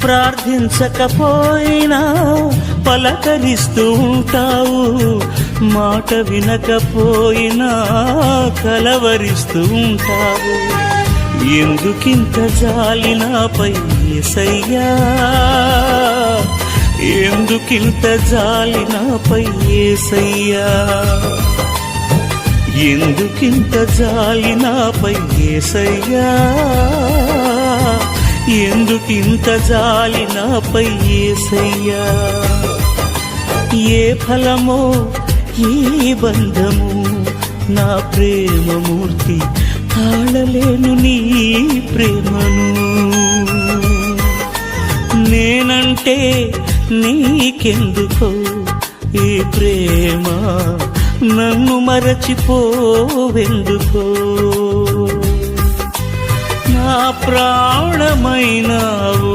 ప్రార్థించకపోయినా పలకరిస్తూ ఉంటావు, మాట వినకపోయినా కలవరిస్తూ ఉంటావు. ఎందుకింత జాలి నాపై యేసయ్యా, ఎందుకింత జాలి నాపై యేసయ్యా, ఎందుకింత జాలి నాపై యేసయ్యా, ఎందుకింత జాలి నాపై యేసయ్యా. ఏ ఫలమో ఈ బంధము, నా ప్రేమమూర్తి తాళలేను నీ ప్రేమను. నేనంటే నీకెందుకో ఈ ప్రేమ, నన్ను మరచిపోవెందుకో. నా ప్రాణమైనావు.